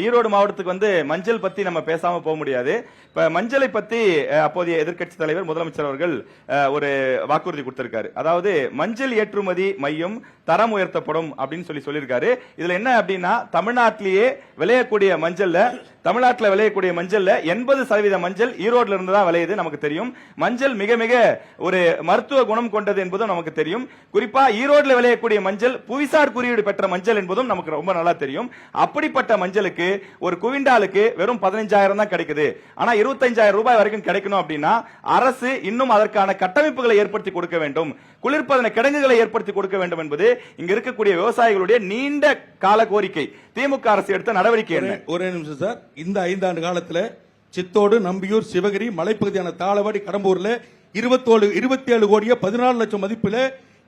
ஈரோடு மாவட்டத்துக்கு வந்து மஞ்சள் பத்தி நம்ம பேசாம போக முடியாது. இப்ப மஞ்சளை பத்தி அப்போதைய எதிர்க்கட்சி தலைவர் முதலமைச்சர் அவர்கள் ஒரு வாக்குறுதி கொடுத்திருக்காரு. அதாவது மஞ்சள் ஏற்றுமதி மையம் தரம் உயர்த்தப்படும் அப்படின்னு சொல்லியிருக்காரு. இதுல என்ன அப்படின்னா தமிழ்நாட்டிலேயே விளையக்கூடிய மஞ்சள்ல 80% மஞ்சள் ஈரோட்ல இருந்து தான் விளையுது. நமக்கு தெரியும் மஞ்சள் மிக மிக ஒரு மருத்துவ குணம் கொண்டது என்பதும் நமக்கு தெரியும். குறிப்பா ஈரோட்ல விளையக்கூடிய மஞ்சள் புவிசார் குறியீடு பெற்ற மஞ்சள் என்பதும் நமக்கு ரொம்ப நல்லா தெரியும். அப்படிப்பட்ட மஞ்சளுக்கு ஒரு குவிண்டாலுக்கு வெறும் 15,000 தான் கிடைக்குது. ஆனா 25,000 ரூபாய் வரைக்கும் கிடைக்கணும் அப்படின்னா அரசு இன்னும் அதற்கான கட்டமைப்புகளை ஏற்படுத்தி கொடுக்க வேண்டும், குளிர்பதன கிடங்குகளை ஏற்படுத்தி கொடுக்க வேண்டும் என்பது இங்க இருக்கக்கூடிய விவசாயிகளுடைய நீண்ட கால கோரிக்கை. திமுக அரசு எடுத்த நடவடிக்கை என்ன? ஒரே நிமிஷம் சார். இந்த 5 ஆண்டு காலத்தில் சித்தோடு, நம்பியூர், சிவகிரி, மலைப்பகுதியான தாளவாடி, கடம்பூர்ல 27 கோடியே 14 லட்சம் மதிப்பில்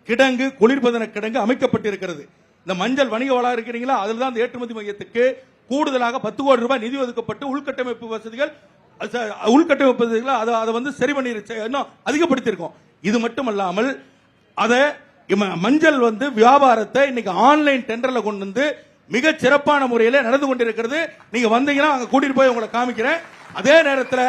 கிடங்கு, குளிர்பதன கிடங்கு அமைக்கப்பட்டிருக்கிறது. இந்த மஞ்சள் வணிக வளம் இருக்கிறீங்களா, அதில் தான் இந்த ஏற்றுமதி மையத்துக்கு கூடுதலாக 10 கோடி ரூபாய் நிதி ஒதுக்கப்பட்டு உள்கட்டமைப்பு வசதிகள் அதை வந்து சரி பண்ணி இன்னும் அதிகப்படுத்தியிருக்கோம். இது மட்டுமல்லாமல் அதை மஞ்சள் வந்து வியாபாரத்தை இன்னைக்கு ஆன்லைன் டெண்டர்ல கொண்டு வந்து மிக சிறப்பான முறையில் நடந்து கொண்டிருக்கிறது. நீங்க வந்தீங்கன்னா அங்க கூட்டிட்டு போய் உங்களை காமிக்கிறேன். அதே நேரத்தில்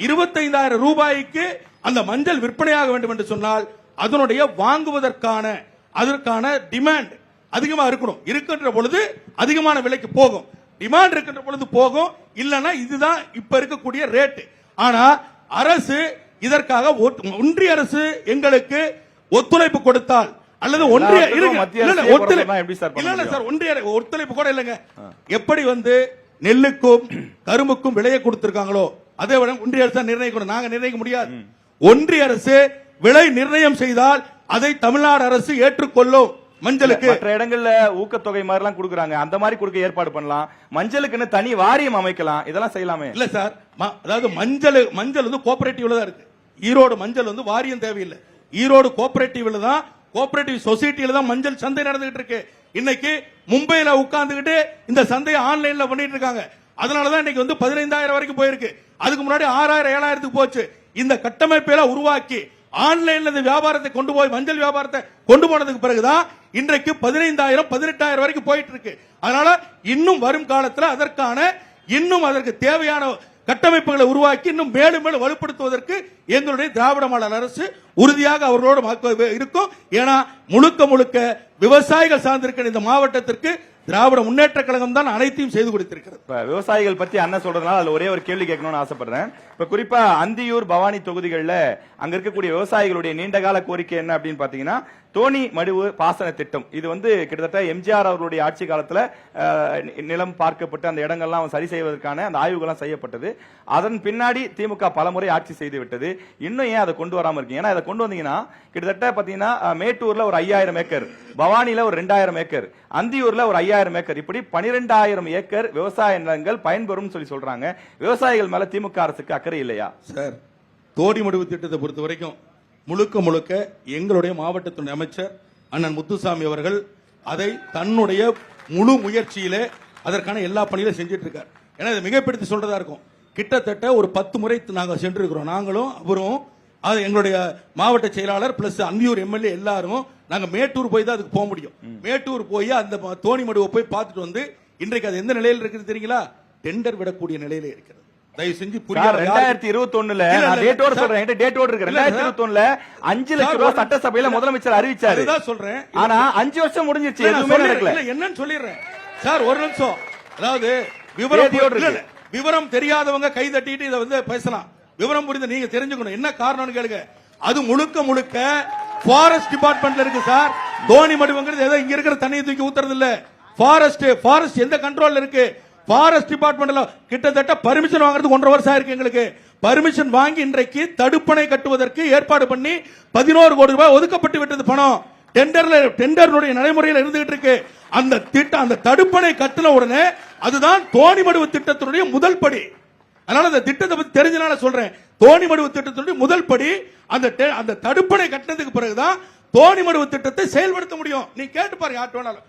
25,000 ரூபாய்க்கு அந்த மஞ்சள் விற்பனையாக வேண்டும் என்று சொன்னால் அதனுடைய வாங்குவதற்கான அதற்கான டிமாண்ட் அதிகமா இருக்கணும். இருக்கின்ற பொழுது அதிகமான விலைக்கு போகும். டிமாண்ட் இருக்கின்ற பொழுது போகும். இல்லனா இதுதான் இப்ப இருக்கக்கூடிய ரேட். ஆனா அரசு இதற்காக ஒன்றிய அரசு எங்களுக்கு ஒத்துழைப்பு கொடுத்தால் அல்லது ஒன்றிய ஒத்துழைப்பு கூட இல்லங்க. எப்படி வந்து நெல்லுக்கும் கரும்புக்கும் விலையை கொடுத்திருக்காங்களோ அதே விட ஒன்றிய அரசு நிர்ணயிக்கணும். நாங்க நிர்ணயிக்க முடியாது. ஒன்றிய அரசு விலை நிர்ணயம் செய்தால் அதை தமிழ்நாடு அரசு ஏற்றுக்கொள்ளும். மஞ்சளுக்கு மற்ற இடங்கள்ல ஊக்கத்தொகை மாதிரி எல்லாம் கொடுக்குறாங்க, அந்த மாதிரி கொடுக்க ஏற்பாடு பண்ணலாம். மஞ்சளுக்குன்னு தனி வாரியம் அமைக்கலாம், இதெல்லாம் செய்யலாமே. இல்ல சார், அதாவது மஞ்சள் வந்து கோஆபரேட்டிவ்ல தான் இருக்கு. ஈரோடு மஞ்சள் வந்து வாரியம் தேவையில்லை. ஈரோடு கோஆபரேட்டிவ்ல தான், கோஆபரேட்டிவ் சொசைட்டில தான் மஞ்சள் சந்தை நடந்துகிட்டு இருக்கு. இன்னைக்கு மும்பைல உட்கார்ந்துகிட்டு இந்த சந்தையை ஆன்லைன்ல பண்ணிட்டு இருக்காங்க. அதனாலதான் இன்னைக்கு வந்து 15,000 வரைக்கும் போயிருக்கு. அதுக்கு முன்னாடி 6,000 7,000 போச்சு. இந்த கட்டமைப்பை உருவாக்கி ஆன்லைன்ல இந்த வியாபாரத்தை கொண்டு போய் மஞ்சள் வியாபாரத்தை கொண்டு போனதுக்கு பிறகுதான் இன்றைக்கு 15,000 18,000 வரைக்கும் போயிட்டு இருக்கு. அதனால இன்னும் வரும் காலத்தில் அதற்கு தேவையான கட்டமைப்புகளை உருவாக்கி இன்னும் மேலும் மேலும் வலுப்படுத்துவதற்கு எங்களுடைய திராவிட மாடல் அரசு உறுதியாக அவர்களோடு இருக்கும். ஏன்னா முழுக்க விவசாயிகள் சார்ந்திருக்கிற இந்த மாவட்டத்திற்கு திராவிட முன்னேற்ற கழகம் தான் அனைத்தையும் செய்து கொடுத்திருக்கிறது. விவசாயிகள் பத்தி அண்ணன் சொல்றதுனால அதுல ஒரே ஒரு கேள்வி கேட்கணும்னு ஆசைப்படுறேன். இப்ப குறிப்பா அந்தியூர், பவானி தொகுதிகளில் அங்க இருக்கக்கூடிய விவசாயிகளுடைய நீண்டகால கோரிக்கை என்ன அப்படின்னு பாத்தீங்கன்னா தோணி மடுவு பாசன திட்டம். இது வந்து கிட்டத்தட்ட எம்ஜிஆர் அவர்களுடைய ஆட்சி காலத்துல நிலம் பார்க்கப்பட்டு அந்த இடங்கள்லாம் சரி செய்வதற்கான அந்த ஆய்வுகள்லாம் செய்யப்பட்டது. அதன் பின்னாடி திமுக பலமுறை ஆட்சி செய்து விட்டது. இன்னும் ஏன் அதை கொண்டு வராம இருக்கீங்க? ஏன்னா அதை கொண்டு வந்தீங்கன்னா கிட்டத்தட்ட பாத்தீங்கன்னா மேட்டூர்ல ஒரு 5,000 ஏக்கர், பவானில ஒரு 2,000 ஏக்கர், அந்தியூர்ல ஒரு 5,000 ஏக்கர், இப்படி 12,000 ஏக்கர் விவசாய நிலங்கள் பயன்பெறும் சொல்றாங்க. விவசாயிகள் மேல திமுக அரசுக்கு அக்கறை இல்லையா சார்? தோடி மடுவு திட்டத்தை பொறுத்த வரைக்கும் முழுக்க எங்களுடைய மாவட்டத்தின் அமைச்சர் அண்ணன் முத்துசாமி அவர்கள் அதை தன்னுடைய முழு முயற்சியிலே அதற்கான எல்லா பணியிலும் செஞ்சிட்டு இருக்கார். ஏன்னா இதை மிகப்படுத்தி சொல்றதா இருக்கும். கிட்டத்தட்ட ஒரு 10 முறை நாங்கள் சென்றிருக்கிறோம். நாங்களும் அவரும், அது எங்களுடைய மாவட்ட செயலாளர் பிளஸ் அந்தியூர் எம்எல்ஏ எல்லாரும் நாங்க மேட்டூர் போய் தான் அதுக்கு போக முடியும். மேட்டூர் போய் அந்த தோணி மடுவை போய் பார்த்துட்டு வந்து இன்றைக்கு அது எந்த நிலையில் இருக்குது தெரியுங்களா? டெண்டர் விடக்கூடிய நிலையில இருக்கிறது. தயவு செஞ்சு 2021ல டேட்டோட சொல்றேன். டேட்டோட இருக்கு. 2021ல 5 லட்சம் ரூபாய் சட்டசபையில முதலமைச்சர் அறிவிச்சாரு. சொல்றேன். ஆனா 5 வருஷம் முடிஞ்சிருச்சு, எதுவுமே நடக்கல. என்னன்னு சொல்லிடுறேன் சார், ஒரு நிமிஷம். அதாவது விவரம் தெரியாதவங்க கை தட்டிட்டு இதை வந்து பேசலாம். விவரம் புரிந்து நீங்க தெரிஞ்சுக்கணும். என்ன காரணம்னு கேளுங்க. அது முழுக்க ஃபாரஸ்ட் டிபார்ட்மெண்ட்ல இருக்கு சார். தோணி மடுவுங்கிறது ஏதோ இங்க இருக்கிற தண்ணியை தூக்கி ஊத்துறது இல்ல. ஃபாரஸ்ட் எந்த கண்ட்ரோல்ல இருக்கு? ஃபாரஸ்ட் டிபார்ட்மெண்ட்ல கிட்டத்தட்ட பர்மிஷன் வாங்குறதுக்கு 1.5 வருஷம் ஆயிருக்கு எங்களுக்கு. பர்மிஷன் வாங்கி இன்றைக்கு தடுப்பணை கட்டுவதற்கு ஏற்பாடு பண்ணி 11 கோடி ரூபாய் ஒதுக்கப்பட்டு விட்டது பணம். டெண்டருடைய நடைமுறையில் இருந்துகிட்டு இருக்கு. அந்த தடுப்பணை கட்டின உடனே அதுதான் தோணி மடுவு திட்டத்தினுடைய முதல் படி. அதனால அந்த திட்டத்தை பத்தி தெரிஞ்சனால சொல்றேன். தோணி மடுவு திட்டத்தினுடைய முதல் படி அந்த தடுப்பணை கட்டினதுக்கு பிறகுதான் தோணி மடுவு திட்டத்தை செயல்படுத்த முடியும். நீ கேட்டு பாரு யார்ட்ட வேணாலும்.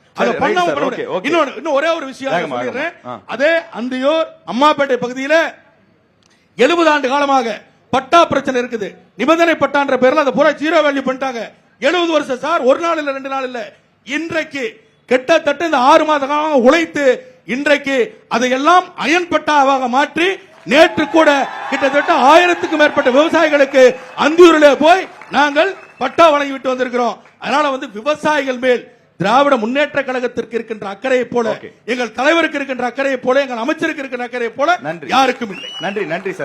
இன்னும் ஒரே ஒரு விஷயம் சொல்லிடுறேன். அதே அந்தியூர் அம்மாப்பேட்டை பகுதியில் 70 ஆண்டு காலமாக பட்டா பிரச்சனை இருக்குது. நிபந்தனை பட்டான்ற பேர்ல அந்த பூரா ஜீரோ வேல்யூ பண்ணிட்டாங்க. 70 வருஷம் சார், ஒரு நாள் இல்ல 2 நாள் இல்ல. இன்றைக்கு கிட்டத்தட்ட இந்த 6 மாத காலம் உழைத்து இன்றைக்கு அதையெல்லாம் அயன் பட்டாவாக மாற்றி நேற்று கூட கிட்டத்தட்ட 1000க்கும் மேற்பட்ட விவசாயிகளுக்கு அந்தியூரில் போய் நாங்கள் பட்டா வழங்கிவிட்டு வந்திருக்கிறோம். அதனால விவசாயிகள் மேல் திராவிட முன்னேற்ற கழகத்திற்கு இருக்கின்ற அக்கறையை போல, எங்கள் தலைவருக்கு இருக்கின்ற அக்கறையை போல, எங்கள் அமைச்சருக்கு இருக்கின்ற அக்கறையை போல யாருக்கும் இல்லை. நன்றி சார்.